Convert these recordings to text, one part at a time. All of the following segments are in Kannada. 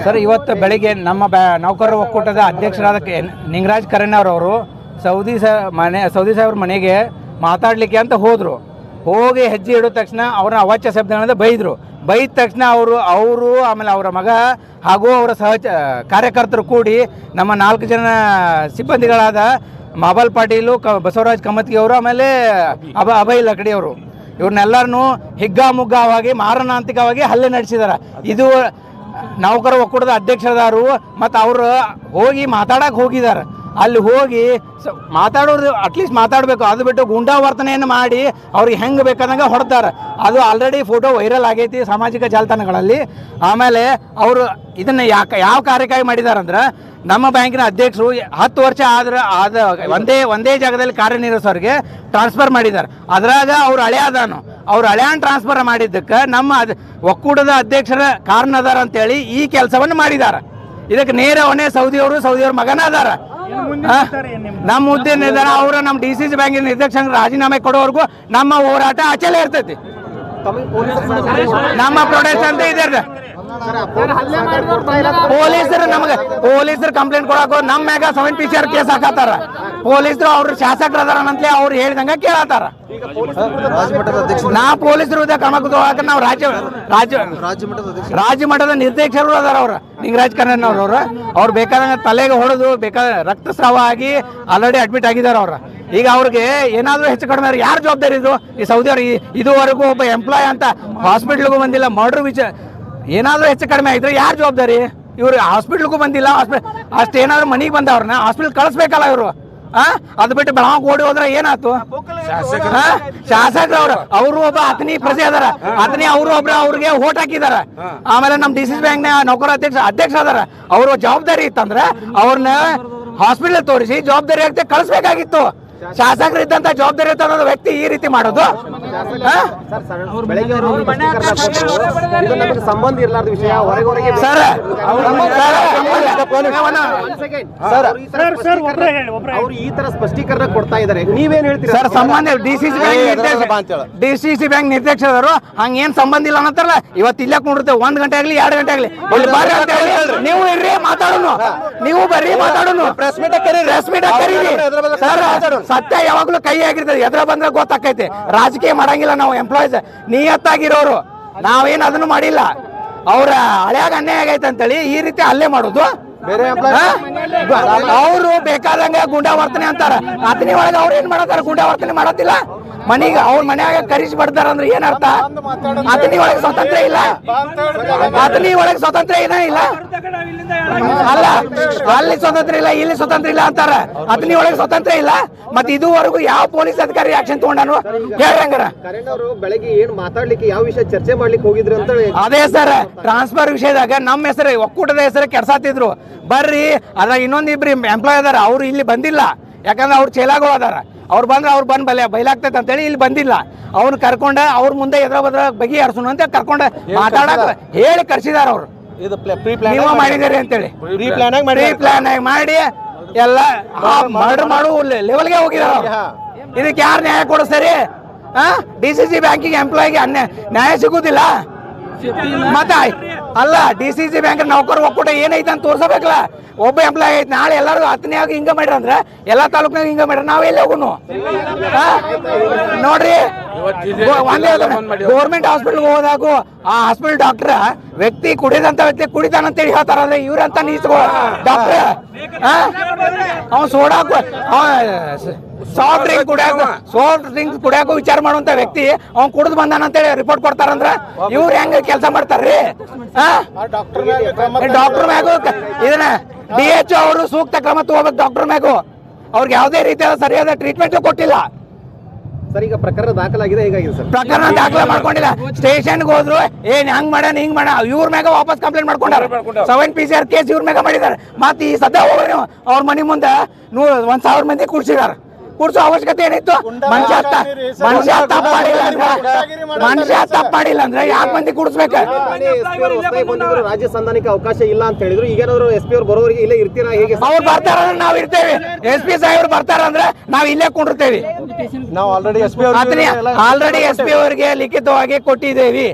ಸರ್, ಇವತ್ತು ಬೆಳಿಗ್ಗೆ ನಮ್ಮ ನೌಕರರ ಒಕ್ಕೂಟದ ಅಧ್ಯಕ್ಷರಾದ ನಿಂಗರಾಜ್ ಕರೆಣ್ಣವರವರು ಸೌದಿ ಸಾಹೇಬ್ರ ಮನೆಗೆ ಮಾತಾಡಲಿಕ್ಕೆ ಅಂತ ಹೋಗಿ ಹೆಜ್ಜೆ ಇಡೋ ತಕ್ಷಣ ಅವ್ರನ್ನ ಅವಾಚ್ಯ ಶಬ್ದಗಳಿಂದ ಬೈದ ತಕ್ಷಣ ಅವರು ಆಮೇಲೆ ಅವರ ಮಗ ಹಾಗೂ ಅವರ ಕಾರ್ಯಕರ್ತರು ಕೂಡಿ ನಮ್ಮ 4 ಜನ ಸಿಬ್ಬಂದಿಗಳಾದ ಮಾಬಲ್ ಪಾಟೀಲು, ಬಸವರಾಜ್ ಕಮತ್ಗಿ ಅವರು, ಆಮೇಲೆ ಅಭಯ್ ಲಕಡಿ ಅವರು, ಇವ್ರನ್ನೆಲ್ಲರನ್ನೂ ಹಿಗ್ಗಾಮುಗ್ಗವಾಗಿ ಮಾರಣಾಂತಿಕವಾಗಿ ಹಲ್ಲೆ ನಡೆಸಿದ್ದಾರೆ. ಇದು ನೌಕರ ಒಕ್ಕೂಟದ ಅಧ್ಯಕ್ಷರಾದರು ಮತ್ತು ಅವರು ಹೋಗಿ ಮಾತಾಡಕ್ಕೆ ಹೋಗಿದ್ದಾರೆ. ಅಲ್ಲಿ ಹೋಗಿ ಮಾತಾಡೋರು ಅಟ್ಲೀಸ್ಟ್ ಮಾತಾಡಬೇಕು, ಅದು ಬಿಟ್ಟು ಗುಂಡಾವರ್ತನೆಯನ್ನು ಮಾಡಿ ಅವ್ರಿಗೆ ಹೆಂಗೆ ಬೇಕಾದಂಗೆ ಹೊಡ್ತಾರೆ. ಅದು ಆಲ್ರೆಡಿ ಫೋಟೋ ವೈರಲ್ ಆಗೈತಿ ಸಾಮಾಜಿಕ ಜಾಲತಾಣಗಳಲ್ಲಿ. ಆಮೇಲೆ ಅವರು ಇದನ್ನು ಯಾವ ಕಾರ್ಯಕ್ಕಾಗಿ ಮಾಡಿದಾರಂದ್ರೆ, ನಮ್ಮ ಬ್ಯಾಂಕಿನ ಅಧ್ಯಕ್ಷರು 10 ವರ್ಷ ಒಂದೇ ಜಾಗದಲ್ಲಿ ಕಾರ್ಯನಿರ್ವಹಿಸೋರಿಗೆ ಟ್ರಾನ್ಸ್ಫರ್ ಮಾಡಿದ್ದಾರೆ. ಅದ್ರಾಗ ಅವ್ರು ಅವ್ರು ಹಳೆಯನ್ ಟ್ರಾನ್ಸ್ಫರ್ ಮಾಡಿದ್ದಕ್ಕೆ ನಮ್ಮ ಒಕ್ಕೂಟದ ಅಧ್ಯಕ್ಷರ ಕಾರಣ ಅದಾರ ಅಂತೇಳಿ ಈ ಕೆಲಸವನ್ನು ಮಾಡಿದ್ದಾರೆ. ಇದಕ್ಕೆ ನೇರ ಹೊಣೆ ಸೌದಿಯವ್ರ ಮಗನ ಅದಾರ. ನಮ್ಮ ಹುದ್ದೆ ನಿರ್ಧಾರ ಅವರು ನಮ್ಮ DCC ಬ್ಯಾಂಕಿನ ನಿರ್ದೇಶಕ ರಾಜೀನಾಮೆ ಕೊಡೋವರೆಗೂ ನಮ್ಮ ಹೋರಾಟ ಅಚಲ ಇರ್ತೈತಿ. ನಮ್ಮ ಪ್ರೊಟೆಸ್ಟ್ ಅಂತ ಇದೆ. ಪೊಲೀಸರು ಕಂಪ್ಲೇಂಟ್ ಕೊಡಾಕ ನಮ್ಮ ಮ್ಯಾಗ 7 PCR ಕೇಸ್ ಹಾಕತ್ತಾರ. ಪೊಲೀಸರು ಅವ್ರ ಶಾಸಕರು ಅದಾರ ಅಂತಲೇ ಅವ್ರು ಹೇಳಿದಂಗ ಕೇಳತ್ತಾರ. ನಾ ಪೊಲೀಸರು ಕ್ರಮ ತಗೊಳಕ ನಾವು ರಾಜ್ಯ ಮಟ್ಟದ ನಿರ್ದೇಶಕರು ಅದಾರ. ಅವ್ರ ನಿಂಗರಾಜ್ ಕರೆಣ್ಣವರವ್ರು ಅವ್ರು ಬೇಕಾದಂಗ ತಲೆಗೆ ಹೊಡೆದು ರಕ್ತಸ್ರಾವ ಆಗಿ ಆಲ್ರೆಡಿ ಅಡ್ಮಿಟ್ ಆಗಿದ್ದಾರೆ. ಈಗ ಅವ್ರಿಗೆ ಏನಾದರೂ ಹೆಚ್ಚು ಕಡಿಮೆ ಯಾರು ಜವಾಬ್ದಾರಿ ಇದು? ಈ ಸೌದಿ ಅವ್ರು ಇದುವರೆಗೂ ಒಬ್ಬ ಎಂಪ್ಲಾಯ್ ಅಂತ ಹಾಸ್ಪಿಟ್ಲ್ಗೂ ಬಂದಿಲ್ಲ. ಮರ್ಡರ್ ಏನಾದರೂ ಹೆಚ್ಚು ಕಡಿಮೆ ಆಗಿದ್ರೆ ಯಾರು ಜವಾಬ್ದಾರಿ? ಇವ್ರು ಹಾಸ್ಪಿಟ್ಲ್ಗೂ ಬಂದಿಲ್ಲ. ಅಷ್ಟೇನಾದ್ರೂ ಮನೆಗೆ ಬಂದವ್ರನ್ನ ಹಾಸ್ಪಿಟ್ಲ್ ಕಳಿಸ್ಬೇಕಲ್ಲ ಇವರು. ಅದು ಬಿಟ್ಟು ಬೆಳಗಾವಿ ಓಡಿ ಹೋದ್ರೆ ಏನಾಯ್ತು? ಶಾಸಕರು ಅವರು ಒಬ್ಬ ಅತನಿ ಪ್ರಜೆ ಅದಾರ. ಅವರು ಅವ್ರಿಗೆ ಓಟ್ ಹಾಕಿದಾರ. ಆಮೇಲೆ ನಮ್ಮ DCC ಬ್ಯಾಂಕ್ನ ನೌಕರ ಅಧ್ಯಕ್ಷ ಅದಾರ. ಅವರು ಜವಾಬ್ದಾರಿ ಇತ್ತಂದ್ರೆ ಅವ್ರನ್ನ ಹಾಸ್ಪಿಟಲ್ ತೋರಿಸಿ ಜವಾಬ್ದಾರಿ ಆಗ್ತದೆ ಕಳಿಸ್ಬೇಕಾಗಿತ್ತು. ಶಾಸಕರು ಇದ್ದಂತ ಜವಾಬ್ದಾರಿ ಇರ್ತದ ವ್ಯಕ್ತಿ ಈ ರೀತಿ ಮಾಡೋದು ಸಂಬಂಧ ಇರಲಾರ್ದ ವಿಷಯ. ಈ ತರ ಸ್ಪಷ್ಟೀಕರಣ ಕೊಡ್ತಾ ಇದ್ದಾರೆ, ನೀವೇನ್ ಹೇಳ್ತೀರಿ ಸರ್? ಸಂಬಂಧ DCC ಬ್ಯಾಂಕ್ ನಿರ್ದೇಶಕರು ಹಂಗೇನ್ ಸಂಬಂಧ ಇಲ್ಲ ಅನ್ನತ್ತಾರಲ್ಲ. ಇವತ್ತು ಇಲ್ಲೇ ಕುಂಡಿರ್ತೇವೆ 1 ಗಂಟೆ ಆಗ್ಲಿ 2 ಗಂಟೆ ಆಗ್ಲಿ ನೀವು ಇರ್ರಿ ಮಾತಾಡೋಣ. ನೀವು ಬರ್ರಿ ಮಾತಾಡೋಣ. ಪ್ರೆಸ್ ಮೀಟ್ ಸತ್ಯ ಯಾವಾಗ್ಲೂ ಕೈ ಆಗಿರ್ತದೆ. ಎದ್ರ ಬಂದ್ರೆ ಗೊತ್ತಾಕೈತಿ. ರಾಜಕೀಯ ಮಾಡಂಗಿಲ್ಲ ನಾವು. ಎಂಪ್ಲಾಯೀಸ್ ನಿಯತ್ತಾಗಿರೋರು. ನಾವೇನು ಅದನ್ನು ಮಾಡಿಲ್ಲ. ಅವ್ರ ಹಳೆಯಾಗ ಅನ್ಯಾಯ ಆಗೈತೆ ಅಂತೇಳಿ ಈ ರೀತಿ ಹಲ್ಲೆ ಮಾಡೋದು. ಅವರು ಬೇಕಾದಂಗ ಗುಂಡಾವರ್ತನೆ ಅಂತಾರ. ಅತನಿ ಒಳಗೆ ಅವ್ರು ಏನ್ ಮಾಡತ್ತಾರ? ಗುಂಡಾವರ್ತನೆ ಮಾಡತ್ತಿಲ್ಲ. ಮನೆಗೆ ಅವ್ರ ಮನ್ಯಾಗ ಕರಿಸಿ ಬಿಡ್ತಾರ ಅಂದ್ರೆ ಏನ್ ಅರ್ಥ? ಅತನಿ ಒಳಗೆ ಸ್ವತಂತ್ರ ಇಲ್ಲ. ಅತನಿ ಒಳಗೆ ಸ್ವತಂತ್ರ ಇಲ್ಲ ಅಲ್ಲ. ಅಲ್ಲಿ ಸ್ವತಂತ್ರ ಇಲ್ಲ, ಇಲ್ಲಿ ಸ್ವತಂತ್ರ ಇಲ್ಲ ಅಂತಾರ. ಅತನಿ ಒಳಗೆ ಸ್ವತಂತ್ರ ಇಲ್ಲ. ಮತ್ತೆ ಇದುವರೆಗೂ ಯಾವ ಪೊಲೀಸ್ ಅಧಿಕಾರಿ ಆಕ್ಷನ್ ತಗೊಂಡಾನು ಹೇಳ್ರಂಗಾರ? ಬೆಳಗ್ಗೆ ಏನ್ ಮಾತಾಡ್ಲಿಕ್ಕೆ ಯಾವ ವಿಷಯ ಚರ್ಚೆ ಮಾಡ್ಲಿಕ್ಕೆ ಹೋಗಿದ್ರು ಅಂತ? ಅದೇ ಸರ್, ಟ್ರಾನ್ಸ್ಫರ್ ವಿಷಯದಾಗ ನಮ್ಮ ಹೆಸರು ಒಕ್ಕೂಟದ ಹೆಸರು ಕೆಡ್ಸಾತಿದ್ರು. ಬರ್ರಿ ಅದ್ರಾಗ ಇನ್ನೊಂದಿಬ್ರು ಎಂಪ್ಲಾಯ್ ಅದಾರ. ಅವ್ರು ಇಲ್ಲಿ ಬಂದಿಲ್ಲ. ಯಾಕಂದ್ರೆ ಅವ್ರು ಚೇಲಾಗಳು ಅದಾರ. ಅವ್ರು ಬಂದ್ ಬೈಲಾಗ್ತೈತೆ ಅಂತೇಳಿ ಇಲ್ಲಿ ಬಂದಿಲ್ಲ. ಅವ್ರು ಕರ್ಕೊಂಡ ಅವ್ರ ಮುಂದೆ ಎದ್ರ ಬದ್ರ ಬಗೆಹರಿಸೋಣ ಅಂತ ಕರ್ಕೊಂಡ ಮಾತಾಡಕ್ ಹೇಳಿ ಕರ್ಸಿದಾರ. ಅವ್ರು ನೀವು ಮಾಡಿದಿರಿ ಅಂತೇಳಿ ಪ್ರೀ ಪ್ಲಾನ್ ಆಗಿ ಮಾಡಿ ಎಲ್ಲ ಮರ್ಡರ್ ಮಾಡು ಲೆವೆಲ್ಗೆ ಹೋಗಿದಾರ. ಇದಕ್ಕೆ ಯಾರು ನ್ಯಾಯ ಕೊಡಿಸ್ತಾರೆ? DCC ಬ್ಯಾಂಕಿಗೆ ಎಂಪ್ಲಾಯಿಗೆ ನ್ಯಾಯ ಸಿಗುದಿಲ್ಲ. ಮತ್ತೆ ಅಲ್ಲ DCC ಬ್ಯಾಂಕ್ ನೌಕರ ಒಕ್ಕೂಟ ಏನೈತೆ ಅಂತ ತೋರ್ಸಬೇಕಲ್ಲ. ಒಬ್ಬ ಎಂಪ್ಲಾಯ್ ಐತೆ, ನಾಳೆ ಎಲ್ಲರೂ 10ನೇ ಆಗಿ ಹಿಂಗ ಮಾಡ್ರ ಅಂದ್ರೆ ಎಲ್ಲಾ ತಾಲೂಕ್ನಾಗ ಹಿಂಗ ಮಾಡ್ರ ನಾವ್ ಎಲ್ಲಿ ಹೋಗುನು? ನೋಡ್ರಿ, ಒಂದೇ ಗೌರ್ಮೆಂಟ್ ಹಾಸ್ಪಿಟಲ್ ಹೋದಾಗು ಆ ಹಾಸ್ಪಿಟಲ್ ಡಾಕ್ಟರ್ ವ್ಯಕ್ತಿ ಕುಡಿದಂತ ವ್ಯಕ್ತಿ ಕುಡಿತಾನಂತೇಳಿ ಹೇಳ್ತಾರಲ್ಲ, ಇವ್ರಂತ ನೀಸ್ಕೊ ಡಾಕ್ಟರ್. ಅವ್ನು ಸೋಡಾಕ ಸಾಫ್ಟ್ ಡ್ರಿಂಕ್ಸ್ ಕುಡಿಯಾಕ ವಿಚಾರ ಮಾಡುವಂತ ವ್ಯಕ್ತಿ ಅವ್ನು ಕುಡಿದು ಬಂದಾನಂತೇಳಿ ರಿಪೋರ್ಟ್ ಕೊಡ್ತಾರಂದ್ರ ಇವ್ರು ಹೆಂಗ ಕೆಲಸ ಮಾಡ್ತಾರ್ರಿ? ಡಾಕ್ಟರ್ ಮ್ಯಾಗು ಇದನ್ನ DHO ಅವರು ಸೂಕ್ತ ಕ್ರಮ ತಗೋಬೇಕು. ಡಾಕ್ಟರ್ ಮ್ಯಾಗು ಅವ್ರಿಗೆ ಯಾವುದೇ ರೀತಿಯಾದ ಸರಿಯಾದ ಟ್ರೀಟ್ಮೆಂಟ್ ಕೊಟ್ಟಿಲ್ಲ. ಸರ್, ಈಗ ಪ್ರಕರಣ ದಾಖಲಾಗಿದೆ, ಹೇಗಾಗಿದೆ ಸರ್? ಪ್ರಕರಣ ದಾಖಲೆ ಮಾಡ್ಕೊಂಡಿಲ್ಲ. ಸ್ಟೇಷನ್ಗೆ ಹೋದ್ರು ಏನ್ ಹಂಗ್ ಮಾಡ್ಯಾನ ಹಿಂಗ್ ಮಾಡ ಇವ್ರ ಮ್ಯಾಗ ವಾಪಸ್ ಕಂಪ್ಲೇಂಟ್ ಮಾಡ್ಕೊಂಡಾರ. 7 PCR ಕೇಸ್ ಇವ್ರ ಮ್ಯಾಗ ಮಾಡಿದಾರೆ. ಮತ್ತೆ ಈ ಸದ್ಯ ಹೋಗ್ರಿ ಅವ್ರ ಮನೆ ಮುಂದೆ 1,000 ಮಂದಿ ಕೂಡ್ಸಿದಾರ. ಕೂಡ್ಸೋ ಅವಶ್ಯಕತೆ ಏನಿತ್ತು? ಮನುಷ್ಯ ತಪ್ಪು ಮಾಡಿಲ್ಲ ಅಂದ್ರೆ ಯಾಕೆ ಮಂದಿ ಕೂಡಿಸ್ಬೇಕು? ರಾಜ್ಯ ಸಂಧಾನಕ್ಕೆ ಅವಕಾಶ ಇಲ್ಲ ಅಂತ ಹೇಳಿದ್ರು. ಈಗೇನಾದ್ರು SP ಅವ್ರು ಬರೋರಿಗೆ ಇಲ್ಲೇ ಇರ್ತೀರಾ, ಹೇಗೆ? ಅವ್ರು ಬರ್ತಾರಂದ್ರೆ ನಾವ್ ಇರ್ತೇವೆ. SP ಸಾಹೇಬ್ರು ಬರ್ತಾರಂದ್ರೆ ನಾವ್ ಇಲ್ಲೇ ಕೊಂಡಿರ್ತೇವೆ. ನಾವು ಆಲ್ರೆಡಿ SP ಅವರಿಗೆ ಲಿಖಿತವಾಗಿ ಕೊಟ್ಟಿದ್ದೇವಿ.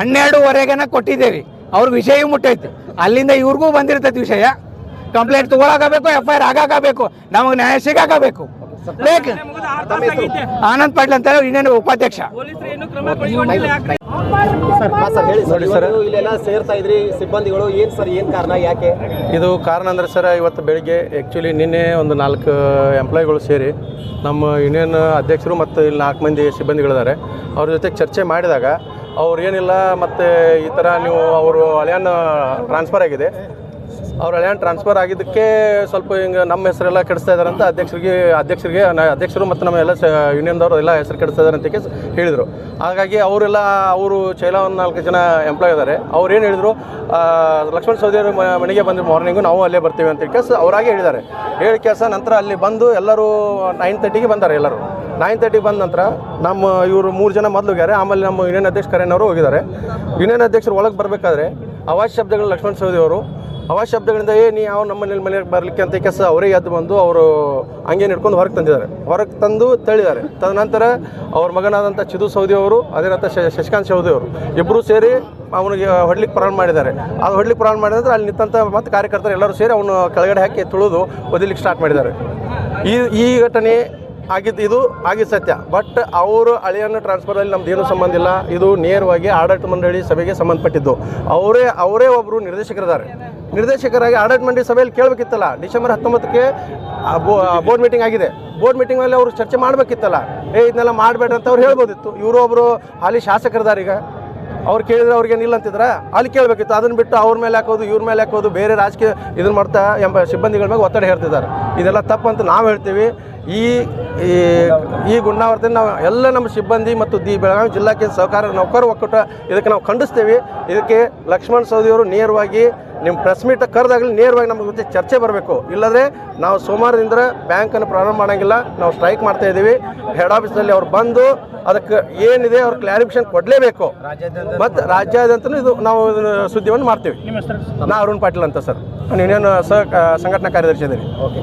12ವರೆಗೆನ ಕೊಟ್ಟಿದ್ದೇವೆ. ಅವ್ರ ವಿಷಯ ಮುಟ್ಟೈತಿ. ಅಲ್ಲಿಂದ ಇವ್ರಿಗೂ ಬಂದಿರ್ತೈತಿ ವಿಷಯ. ಕಂಪ್ಲೇಂಟ್ ತಗೊಳಕಬೇಕು, FIR ಆಗಾಕಬೇಕು, ನಮಗೆ ನ್ಯಾಯ ಸಿಗಾಕಬೇಕು. ಆನಂದ್ ಪಾಟೀಲ್ ಅಂತ ಇನ್ನೇನು ಉಪಾಧ್ಯಕ್ಷ. ಹೇಳಿ ಸರ್, ಇಲ್ಲೆಲ್ಲ ಸೇರ್ತಾ ಇದ್ರಿ ಸಿಬ್ಬಂದಿಗಳು, ಏನ್ ಸರ್, ಏನ್ ಕಾರಣ, ಯಾಕೆ? ಇದು ಕಾರಣ ಅಂದರೆ ಸರ್, ಇವತ್ತು ಬೆಳಿಗ್ಗೆ ಆ್ಯಕ್ಚುಲಿ ನಿನ್ನೆ ಒಂದು 4 ಎಂಪ್ಲಾಯಿಗಳು ಸೇರಿ ನಮ್ಮ ಯೂನಿಯನ್ ಅಧ್ಯಕ್ಷರು ಮತ್ತು ಇಲ್ಲಿ 4 ಮಂದಿ ಸಿಬ್ಬಂದಿಗಳಿದ್ದಾರೆ. ಅವ್ರ ಜೊತೆ ಚರ್ಚೆ ಮಾಡಿದಾಗ ಅವ್ರು ಏನಿಲ್ಲ, ಮತ್ತು ಈ ಥರ ನೀವು ಅವರು ಹಳೆಯನ್ನ ಟ್ರಾನ್ಸ್ಫರ್ ಆಗಿದೆ, ಅವ್ರ ಹಳೆಯನ್ನ ಟ್ರಾನ್ಸ್ಫರ್ ಆಗಿದ್ದಕ್ಕೆ ಸ್ವಲ್ಪ ಹಿಂಗೆ ನಮ್ಮ ಹೆಸರೆಲ್ಲ ಕೆಡಿಸ್ತಾ ಇದ್ದಾರೆ ಅಂತ ಅಧ್ಯಕ್ಷರು ಮತ್ತು ನಮ್ಮ ಎಲ್ಲ ಯೂನಿಯನ್ದವರು ಎಲ್ಲ ಹೆಸರು ಕೆಡಿಸ್ತಾ ಇದ್ದಾರೆ ಅಂತ ಹೇಳಿದರು. ಹಾಗಾಗಿ ಅವರು ಚೈಲ ಒಂದು 4 ಜನ ಎಂಪ್ಲಾಯ್ ಇದ್ದಾರೆ. ಅವ್ರು ಏನು ಹೇಳಿದರು, ಲಕ್ಷ್ಮಣ ಸವದಿಯವ್ರ ಮನೆಗೆ ಬಂದು ಮಾರ್ನಿಂಗು ನಾವು ಅಲ್ಲೇ ಬರ್ತೀವಿ ಅಂತ ಕೇಸ್ ಅವರಾಗೆ ಹೇಳಿದ್ದಾರೆ. ಹೇಳಿ ಕೇಸ ನಂತರ ಅಲ್ಲಿ ಬಂದು ಎಲ್ಲರೂ 9:30ಗೆ ಬಂದ್ದಾರೆ. ಎಲ್ಲರೂ 9:30ಗೆ ಬಂದ ನಂತರ ನಮ್ಮ ಇವರು 3 ಜನ ಮೊದಲು ಹೋಗ್ಯಾರೆ. ಆಮೇಲೆ ನಮ್ಮ ಯೂನಿಯನ್ ಅಧ್ಯಕ್ಷ ಕರೆನವರು ಹೋಗಿದ್ದಾರೆ. ಯೂನಿಯನ್ ಅಧ್ಯಕ್ಷರು ಒಳಗೆ ಬರಬೇಕಾದ್ರೆ ಅವಾಜ್ ಶಬ್ದಗಳು ಲಕ್ಷ್ಮಣ ಸವದಿಯವರು ಅವಾಜ್ ಶಬ್ದಗಳಿಂದ ನೀವು ಯಾವ ನಮ್ಮ ಮನೆಗೆ ಬರಲಿಕ್ಕೆ ಅಂತ ಕೆಲಸ ಅವರೇ ಎದ್ದು ಬಂದು ಅವರು ಹಂಗೆ ಹಿಡ್ಕೊಂಡು ಹೊರಗೆ ತಂದಿದ್ದಾರೆ. ಹೊರಗೆ ತಂದು ತಳ್ಳಿದ್ದಾರೆ. ತದನಂತರ ಅವ್ರ ಮಗನಾದಂಥ ಚಿದು ಸೌದಿ ಅವರು, ಅದೇ ನಂತರ ಶಶಿಕಾಂತ್ ಸೌದಿ ಅವರು ಇಬ್ಬರು ಸೇರಿ ಅವನಿಗೆ ಹೊಡ್ಲಿಕ್ಕೆ ಪ್ರಾರಂಭ ಮಾಡಿದ್ದಾರೆ. ಅದು ಹೊಡ್ಲಿಕ್ಕೆ ಪ್ರಾರಂಭ ಮಾಡಿದ ನಂತರ ಅಲ್ಲಿ ನಿಂತಂಥ ಮತ್ತು ಕಾರ್ಯಕರ್ತರು ಎಲ್ಲರೂ ಸೇರಿ ಅವನು ಕೆಳಗಡೆ ಹಾಕಿ ತುಳಿದು ಒದಿಲಿಕ್ಕೆ ಸ್ಟಾರ್ಟ್ ಮಾಡಿದ್ದಾರೆ. ಈ ಘಟನೆ ಇದು ಆಗಿದ್ದು ಸತ್ಯ. ಬಟ್ ಅವರು ಹಳೆಯನ್ನು ಟ್ರಾನ್ಸ್ಫರಲ್ಲಿ ನಮ್ದೇನು ಸಂಬಂಧ ಇಲ್ಲ. ಇದು ನೇರವಾಗಿ ಆಡಳಿತ ಮಂಡಳಿ ಸಭೆಗೆ ಸಂಬಂಧಪಟ್ಟಿದ್ದು. ಅವರೇ ಒಬ್ಬರು ನಿರ್ದೇಶಕರಾಗಿ ಆಡಳಿತ ಮಂಡಳಿ ಸಭೆಯಲ್ಲಿ ಕೇಳಬೇಕಿತ್ತಲ್ಲ. ಡಿಸೆಂಬರ್ 19ಕ್ಕೆ ಬೋರ್ಡ್ ಮೀಟಿಂಗ್ ಆಗಿದೆ. ಬೋರ್ಡ್ ಮೀಟಿಂಗಲ್ಲಿ ಅವರು ಚರ್ಚೆ ಮಾಡಬೇಕಿತ್ತಲ್ಲ. ಇದನ್ನೆಲ್ಲ ಮಾಡಬೇಡ ಅಂತ ಅವ್ರು ಹೇಳ್ಬೋದಿತ್ತು. ಇವರು ಒಬ್ಬರು ಹಾಲಿ ಶಾಸಕರಿದ್ದಾರೆ. ಈಗ ಅವ್ರು ಕೇಳಿದ್ರೆ ಅವ್ರಿಗೇನಿಲ್ಲ ಅಂತಿದ್ರೆ ಅಲ್ಲಿ ಕೇಳಬೇಕಿತ್ತು. ಅದನ್ನು ಬಿಟ್ಟು ಅವ್ರ ಮೇಲೆ ಹಾಕೋದು, ಇವ್ರ ಮೇಲೆ ಹಾಕೋದು, ಬೇರೆ ರಾಜಕೀಯ ಇದನ್ನು ಮಾಡ್ತಾ ಸಿಬ್ಬಂದಿಗಳ ಮೇಲೆ ಒತ್ತಡ ಹೇರ್ತಿದ್ದಾರೆ. ಇದೆಲ್ಲ ತಪ್ಪಂತ ನಾವು ಹೇಳ್ತೀವಿ. ಈ ಗುಂಡಾವರ್ತನೆ ನಾವು ಎಲ್ಲ ನಮ್ಮ ಸಿಬ್ಬಂದಿ ಮತ್ತು ಬೆಳಗಾವಿ ಜಿಲ್ಲಾಕ್ಕೆ ಸಹಕಾರ ನೌಕರ ಒಕ್ಕೂಟ ಇದಕ್ಕೆ ನಾವು ಖಂಡಿಸ್ತೀವಿ. ಇದಕ್ಕೆ ಲಕ್ಷ್ಮಣ ಸವದಿಯವರು ನೇರವಾಗಿ ನಿಮ್ಮ ಪ್ರೆಸ್ ಮೀಟ್ ಕರೆದಾಗಲಿ ನೇರವಾಗಿ ನಮ್ಮ ಜೊತೆ ಚರ್ಚೆ ಬರಬೇಕು. ಇಲ್ಲದ್ರೆ ನಾವು ಸೋಮವಾರದಿಂದ ಬ್ಯಾಂಕನ್ನು ಪ್ರಾರಂಭ ಮಾಡೋಂಗಿಲ್ಲ. ನಾವು ಸ್ಟ್ರೈಕ್ ಮಾಡ್ತಾ ಇದ್ದೀವಿ. ಹೆಡ್ ಆಫೀಸ್ನಲ್ಲಿ ಅವ್ರು ಬಂದು ಅದಕ್ಕೆ ಏನಿದೆ ಅವ್ರು ಕ್ಲಾರಿಫಿಕೇಶನ್ ಕೊಡಲೇಬೇಕು. ಮತ್ತು ರಾಜ್ಯಾದ್ಯಂತ ಇದು ನಾವು ಸುದ್ದಿಯನ್ನು ಮಾಡ್ತೀವಿ. ನಾ ಅರುಣ್ ಪಾಟೀಲ್ ಅಂತ ಸರ್, ಯೂನಿಯನ್ ಸಂಘಟನಾ ಕಾರ್ಯದರ್ಶಿ ಇದ್ದೀನಿ. ಓಕೆ.